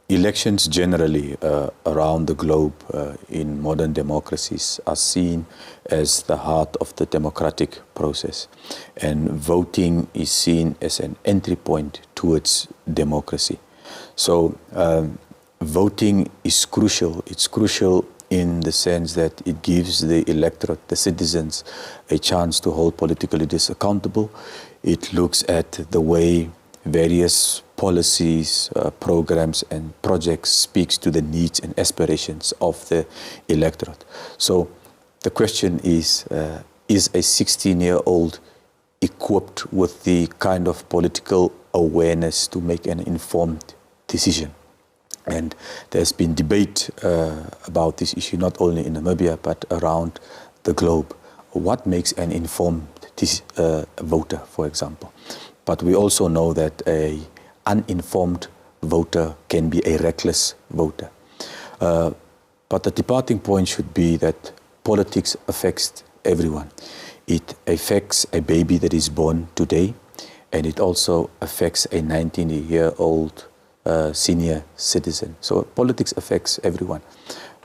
elections generally around the globe in modern democracies are seen as the heart of the democratic process. And voting is seen as an entry point towards democracy. So voting is crucial. It's crucial in the sense that it gives the electorate, the citizens, a chance to hold political leaders accountable. It looks at the way various policies, programs and projects speaks to the needs and aspirations of the electorate. So the question is a 16-year-old equipped with the kind of political awareness to make an informed decision? And there's been debate about this issue not only in Namibia but around the globe. What makes an informed voter, for example? But we also know that an uninformed voter can be a reckless voter. But the departing point should be that politics affects everyone. It affects a baby that is born today, and it also affects a 19-year-old senior citizen. So politics affects everyone.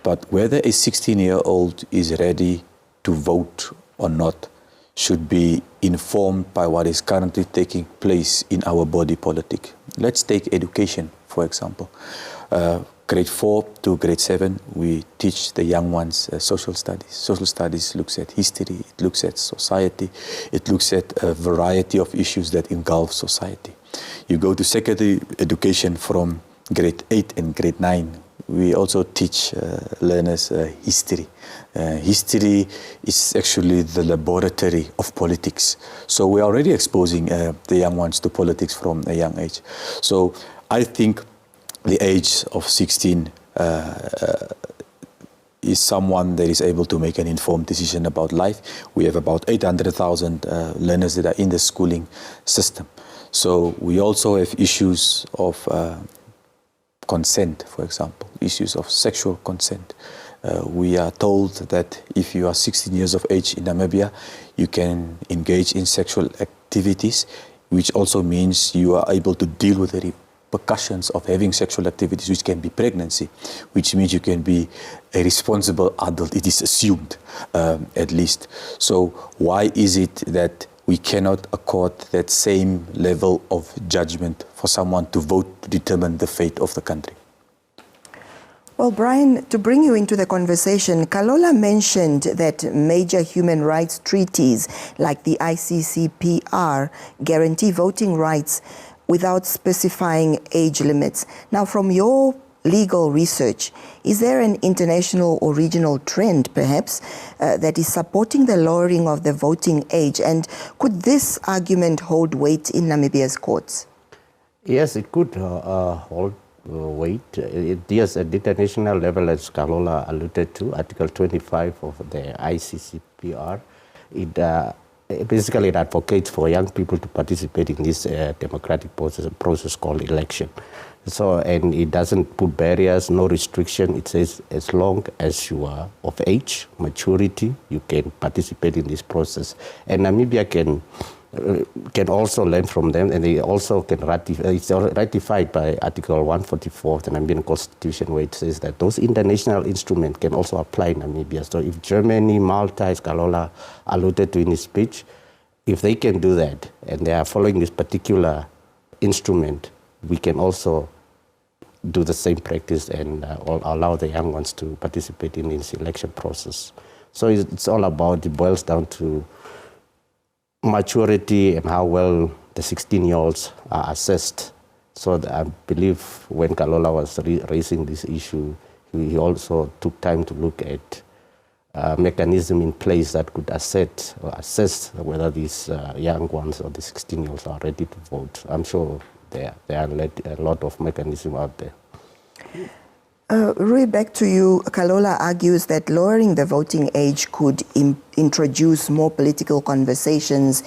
But whether a 16-year-old is ready to vote or not should be informed by what is currently taking place in our body politic. Let's take education, for example. Grade 4 to grade 7, we teach the young ones social studies. Social studies looks at history, it looks at society, it looks at a variety of issues that engulf society. You go to secondary education from grade 8 and grade 9, we also teach learners history. History is actually the laboratory of politics. So we're already exposing the young ones to politics from a young age. So I think the age of 16 is someone that is able to make an informed decision about life. We have about 800,000 learners that are in the schooling system. So we also have issues of consent, for example, issues of sexual consent. We are told that if you are 16 years of age in Namibia, you can engage in sexual activities, which also means you are able to deal with the repercussions of having sexual activities, which can be pregnancy, which means you can be a responsible adult. It is assumed, at least. So why is it that we cannot accord that same level of judgment for someone to vote to determine the fate of the country? Well, Brian, to bring you into the conversation, Kalola mentioned that major human rights treaties like the ICCPR guarantee voting rights without specifying age limits. Now, from your legal research, is there an international or regional trend, perhaps, that is supporting the lowering of the voting age? And could this argument hold weight in Namibia's courts? Yes, it could hold weight. Yes, at the international level, as Kalola alluded to, Article 25 of the ICCPR, basically it advocates for young people to participate in this democratic process called election. So, and it doesn't put barriers, no restriction. It says as long as you are of age, maturity, you can participate in this process. And Namibia can also learn from them, and they also can ratify. It's ratified by Article 144 of the Namibian Constitution, where it says that those international instruments can also apply in Namibia. So if Germany, Malta, as Kalola alluded to in his speech, if they can do that, and they are following this particular instrument, we can also do the same practice and allow the young ones to participate in this election process. So it's all about, it boils down to maturity and how well the 16-year-olds are assessed. So I believe when Kalola was raising this issue, he also took time to look at a mechanism in place that could assess whether these young ones or the 16-year-olds are ready to vote. I'm sure there are a lot of mechanisms out there. Rui, back to you. Kalola argues that lowering the voting age could introduce more political conversations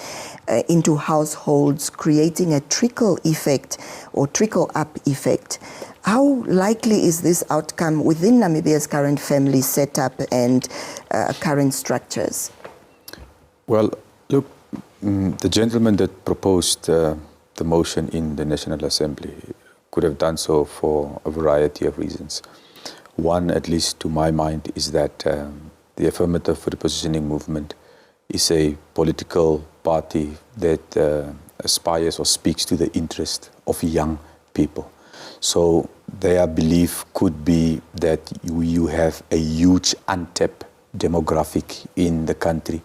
into households, creating a trickle effect or trickle-up effect. How likely is this outcome within Namibia's current family setup and current structures? Well, look, the gentleman that proposed the motion in the National Assembly could have done so for a variety of reasons. One, at least to my mind, is that the affirmative repositioning movement is a political party that aspires or speaks to the interest of young people. So their belief could be that you have a huge untapped demographic in the country,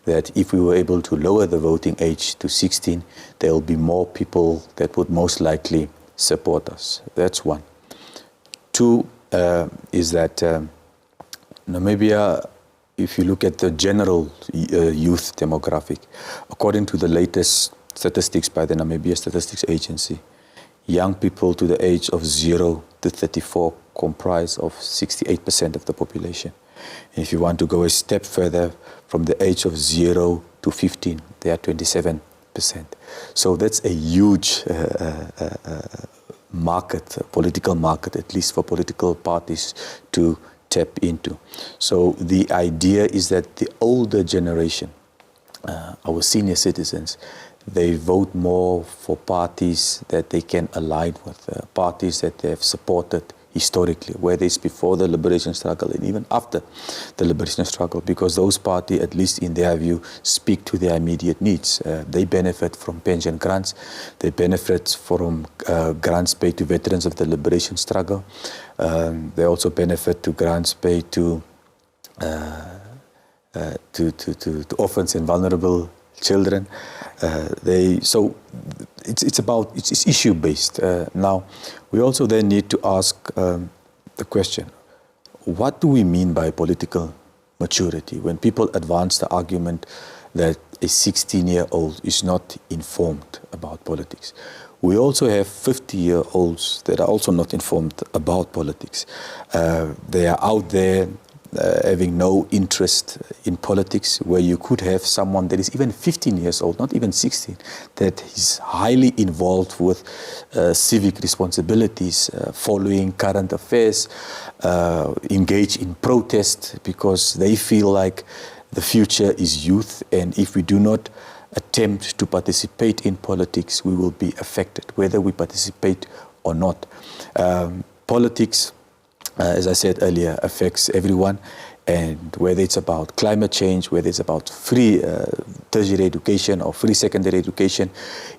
that if we were able to lower the voting age to 16, there will be more people that would most likely support us. That's one. Two is that Namibia, if you look at the general youth demographic, according to the latest statistics by the Namibia Statistics Agency, young people to the age of 0 to 34 comprise of 68% of the population. And if you want to go a step further, from the age of 0 to 15, they are 27%. So that's a huge market, a political market, at least for political parties to tap into. So the idea is that the older generation, our senior citizens, they vote more for parties that they can align with, parties that they have supported historically, whether it's before the liberation struggle and even after the liberation struggle, because those parties, at least in their view, speak to their immediate needs. They benefit from pension grants, they benefit from grants paid to veterans of the liberation struggle, they also benefit to grants paid to orphans and vulnerable children. So it's issue based. Now we also then need to ask the question, what do we mean by political maturity? When people advance the argument that a 16-year-old is not informed about politics, we also have 50-year-olds that are also not informed about politics. They are out there having no interest in politics, where you could have someone that is even 15 years old, not even 16, that is highly involved with civic responsibilities, following current affairs, engage in protest because they feel like the future is youth, and if we do not attempt to participate in politics, we will be affected, whether we participate or not. Politics, as I said earlier, affects everyone, and whether it's about climate change, whether it's about free tertiary education or free secondary education,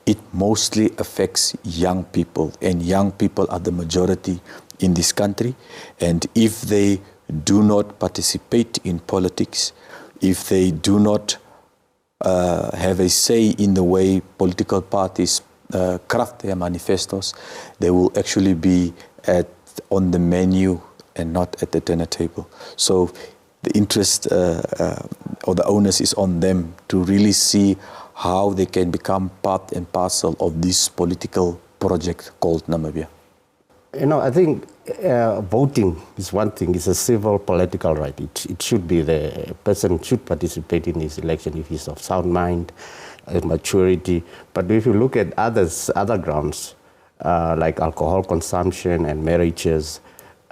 it mostly affects young people, and young people are the majority in this country. And if they do not participate in politics, if they do not have a say in the way political parties craft their manifestos, they will actually be on the menu and not at the dinner table. So the interest or the onus is on them to really see how they can become part and parcel of this political project called Namibia. You know, I think voting is one thing. It's a civil political right. It should be, the person should participate in this election if he's of sound mind, maturity. But if you look at other grounds, like alcohol consumption and marriages,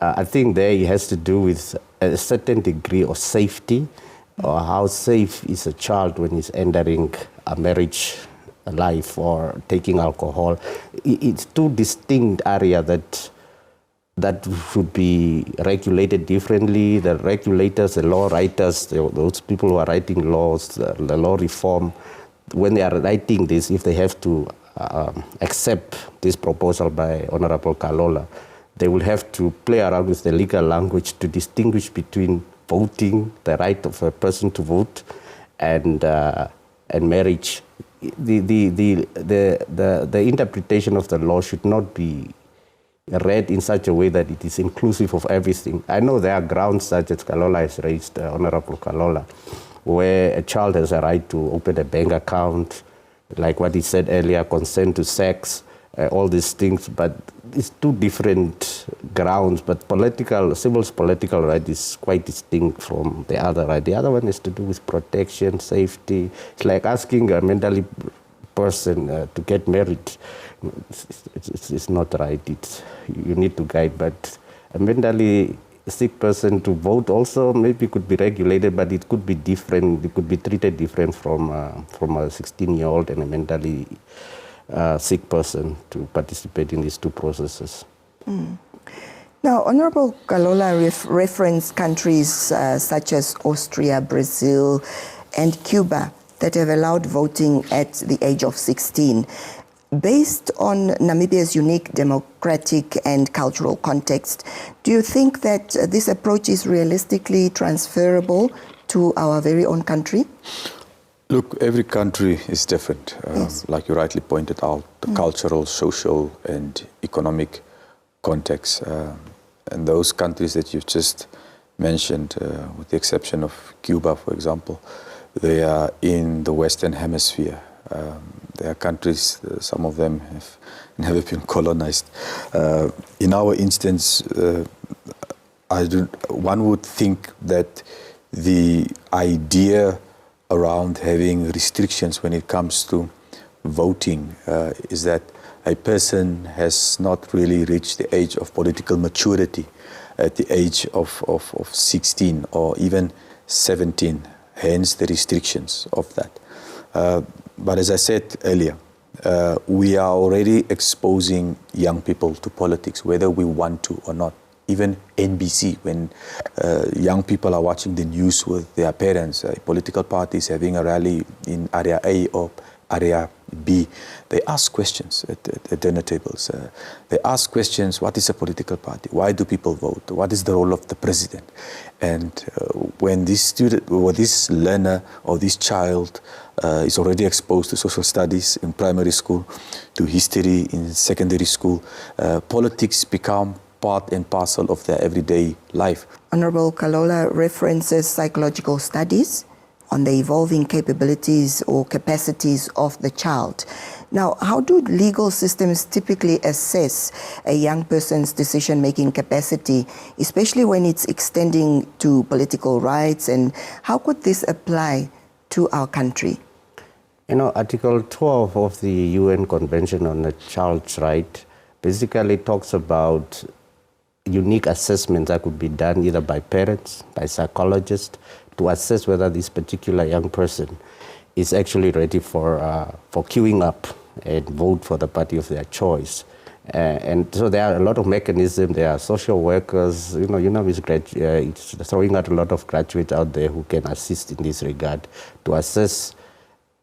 I think there it has to do with a certain degree of safety, or how safe is a child when he's entering a marriage life or taking alcohol. It's two distinct areas that should be regulated differently. The regulators, the law writers, those people who are writing laws, the law reform, when they are writing this, if they have to accept this proposal by Honorable Kalola, they will have to play around with the legal language to distinguish between voting, the right of a person to vote, and marriage. The interpretation of the law should not be read in such a way that it is inclusive of everything. I know there are grounds such as Kalola has raised, Honorable Kalola, where a child has a right to open a bank account, like what he said earlier, consent to sex, all these things, but it's two different grounds. But civil's political right is quite distinct from the other right. The other one has to do with protection, safety. It's like asking a mentally person to get married. It's not right. You need to guide, but a mentally sick person to vote also maybe could be regulated, but it could be different. It could be treated different from a 16-year-old and a mentally sick person to participate in these two processes. Now, Honorable Kalola referenced countries such as Austria, Brazil, and Cuba that have allowed voting at the age of 16. Based on Namibia's unique democratic and cultural context, do you think that this approach is realistically transferable to our very own country? Look, every country is different. Yes. Like you rightly pointed out, the cultural, social, and economic context. And those countries that you've just mentioned, with the exception of Cuba, for example, they are in the Western Hemisphere. There are countries, some of them have never been colonized. In our instance, one would think that the idea around having restrictions when it comes to voting is that a person has not really reached the age of political maturity at the age of 16 or even 17, hence the restrictions of that. But as I said earlier, we are already exposing young people to politics, whether we want to or not. Even NBC, when young people are watching the news with their parents, political parties having a rally in Area A or Area B, they ask questions at dinner tables. They ask questions: what is a political party? Why do people vote? What is the role of the president? And when this student or this learner or this child is already exposed to social studies in primary school, to history in secondary school, politics become part and parcel of their everyday life. Honorable Kalola references psychological studies on the evolving capabilities or capacities of the child. Now, how do legal systems typically assess a young person's decision-making capacity, especially when it's extending to political rights, and how could this apply to our country? You know, Article 12 of the UN Convention on the Child's Right basically talks about unique assessments that could be done either by parents, by psychologists, to assess whether this particular young person is actually ready for queuing up and vote for the party of their choice. And so there are a lot of mechanisms. There are social workers, it's throwing out a lot of graduates out there who can assist in this regard to assess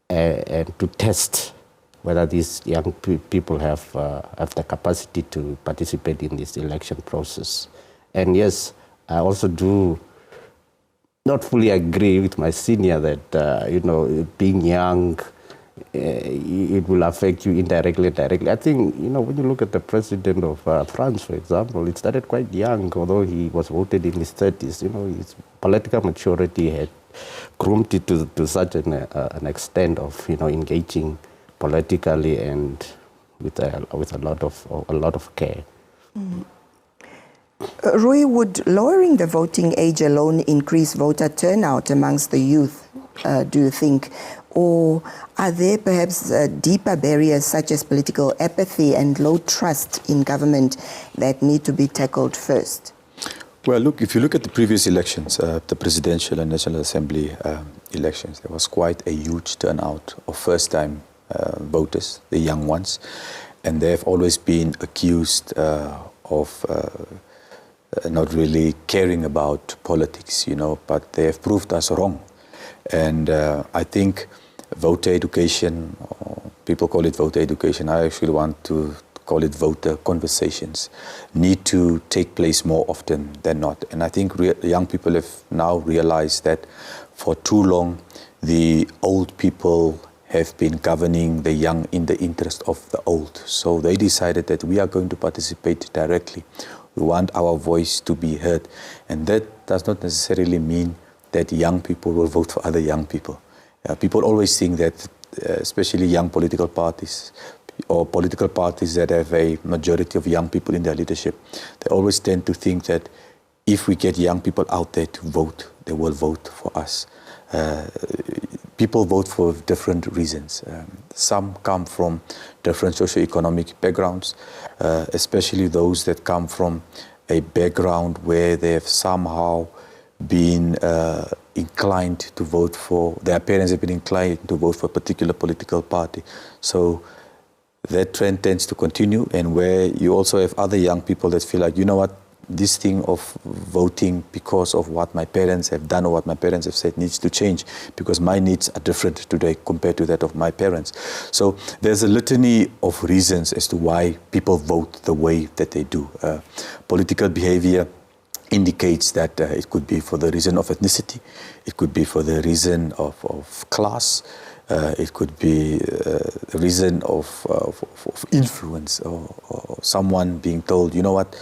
and to test whether these young people have the capacity to participate in this election process. And yes, I also do not fully agree with my senior that, being young, it will affect you indirectly, directly. I think, when you look at the president of France, for example, it started quite young, although he was voted in his 30s. His political maturity had groomed it to such an extent of, engaging politically and with a lot of care. Rui, would lowering the voting age alone increase voter turnout amongst the youth, do you think? Or are there perhaps deeper barriers such as political apathy and low trust in government that need to be tackled first? Well, look, if you look at the previous elections, the presidential and National Assembly elections, there was quite a huge turnout of first-time voters, the young ones, and they have always been accused of not really caring about politics, but they have proved us wrong. And I think voter education, or people call it voter education, I actually want to call it voter conversations, need to take place more often than not. And I think young people have now realized that for too long, the old people have been governing the young in the interest of the old. So they decided that we are going to participate directly. We want our voice to be heard. And that does not necessarily mean that young people will vote for other young people. People always think that, especially young political parties, or political parties that have a majority of young people in their leadership, they always tend to think that if we get young people out there to vote, they will vote for us. People vote for different reasons. Some come from different socioeconomic backgrounds, especially those that come from a background where they have somehow been inclined to vote for, their parents have been inclined to vote for a particular political party. So that trend tends to continue, and where you also have other young people that feel like, you know what, this thing of voting because of what my parents have done or what my parents have said needs to change, because my needs are different today compared to that of my parents. So there's a litany of reasons as to why people vote the way that they do. Political behavior indicates that it could be for the reason of ethnicity, it could be for the reason of class, it could be a reason of influence, or someone being told, you know what,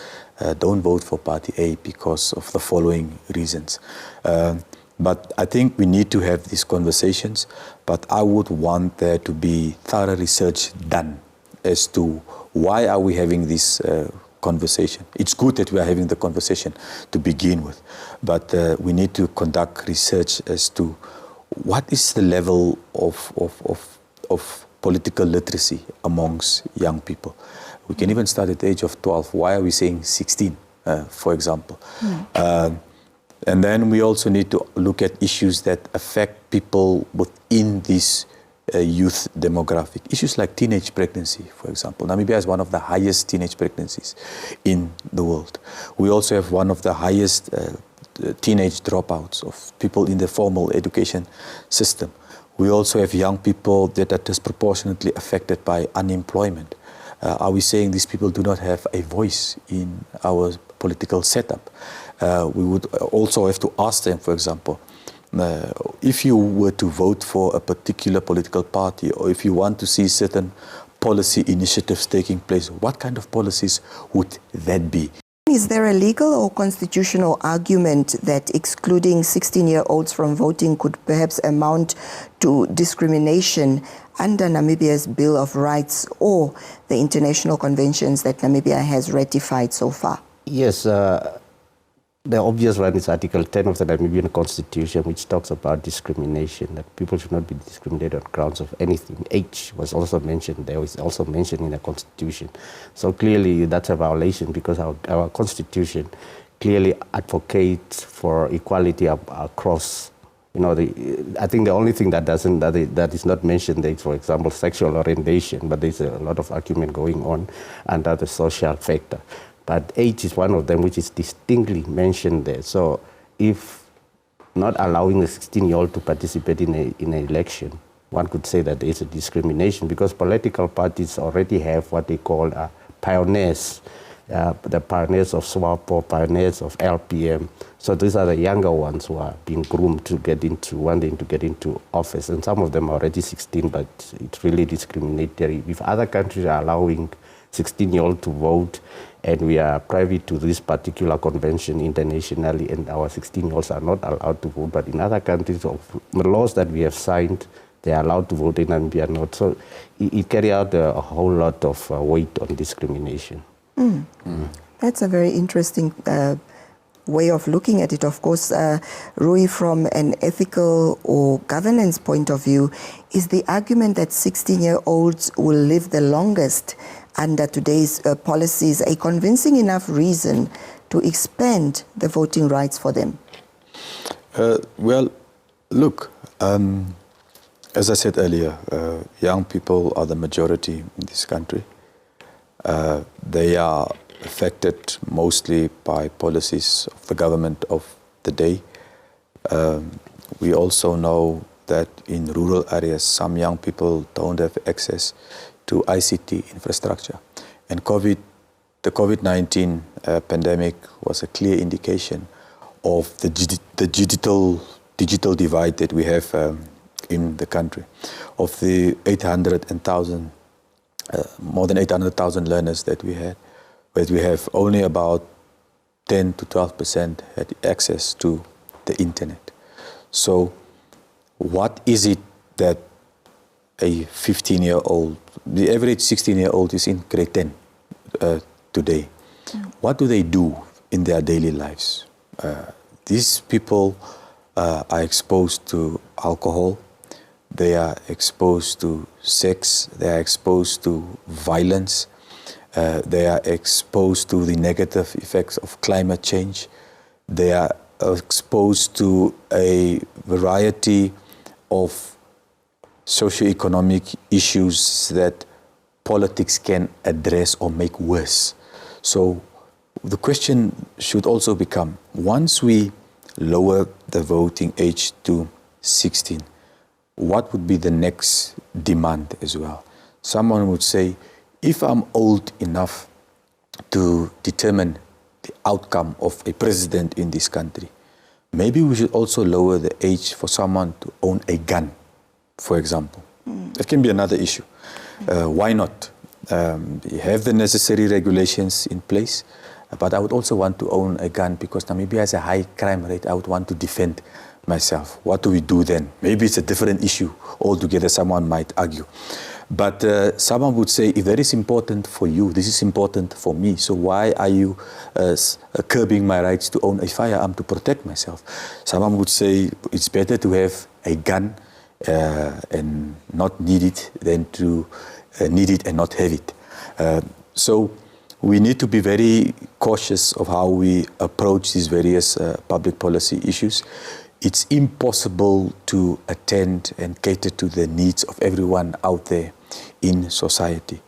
don't vote for party A because of the following reasons. But I think we need to have these conversations, but I would want there to be thorough research done as to why are we having this conversation. It's good that we are having the conversation to begin with, but we need to conduct research as to what is the level of political literacy amongst young people. We can even start at the age of 12. Why are we saying 16, for example? And then we also need to look at issues that affect people within this youth demographic. Issues like teenage pregnancy, for example. Namibia has one of the highest teenage pregnancies in the world. We also have one of the highest teenage dropouts of people in the formal education system. We also have young people that are disproportionately affected by unemployment. Are we saying these people do not have a voice in our political setup? We would also have to ask them, for example, if you were to vote for a particular political party, or if you want to see certain policy initiatives taking place, what kind of policies would that be? Is there a legal or constitutional argument that excluding 16-year-olds from voting could perhaps amount to discrimination under Namibia's Bill of Rights or the international conventions that Namibia has ratified so far? Yes, the obvious one is Article 10 of the Namibian Constitution, which talks about discrimination, that people should not be discriminated on grounds of anything. Age was also mentioned. There was also mentioned in the Constitution. So clearly that's a violation, because our Constitution clearly advocates for equality across. You know, I think the only thing that is not mentioned there is, for example, sexual orientation, but there's a lot of argument going on under the social factor. But age is one of them which is distinctly mentioned there. So if not allowing a 16-year-old to participate in an election, one could say that there is a discrimination, because political parties already have what they call pioneers, the pioneers of SWAPO, pioneers of LPM. So these are the younger ones who are being groomed to wanting to get into office. And some of them are already 16, but it's really discriminatory. If other countries are allowing 16-year-old to vote, and we are privy to this particular convention internationally, and our 16-year-olds are not allowed to vote, but in other countries, of the laws that we have signed, they are allowed to vote in, and we are not. So it carries out a whole lot of weight on discrimination. That's a very interesting way of looking at it. Of course, Rui, from an ethical or governance point of view, is the argument that 16-year-olds will live the longest under today's policies a convincing enough reason to expand the voting rights for them? Well, look, as I said earlier, young people are the majority in this country. They are affected mostly by policies of the government of the day. We also know that in rural areas, some young people don't have access to ICT infrastructure. And the COVID-19 pandemic was a clear indication of the digital divide that we have in the country. Of the more than 800,000 learners that we had, but we have only about 10 to 12% had access to the internet. So what is it that a 15-year-old, the average 16-year-old is in grade 10 today. What do they do in their daily lives? These people are exposed to alcohol, they are exposed to sex, they are exposed to violence, they are exposed to the negative effects of climate change, they are exposed to a variety of socioeconomic issues that politics can address or make worse. So the question should also become, once we lower the voting age to 16, what would be the next demand as well? Someone would say, if I'm old enough to determine the outcome of a president in this country, maybe we should also lower the age for someone to own a gun, for example. That can be another issue. Why not? You have the necessary regulations in place, but I would also want to own a gun because Namibia has a high crime rate. I would want to defend myself. What do we do then? Maybe it's a different issue altogether, someone might argue. But someone would say, if that is important for you, this is important for me, so why are you curbing my rights to own a firearm to protect myself? Someone would say, it's better to have a gun and not need it than to need it and not have it. So we need to be very cautious of how we approach these various public policy issues. It's impossible to attend and cater to the needs of everyone out there in society.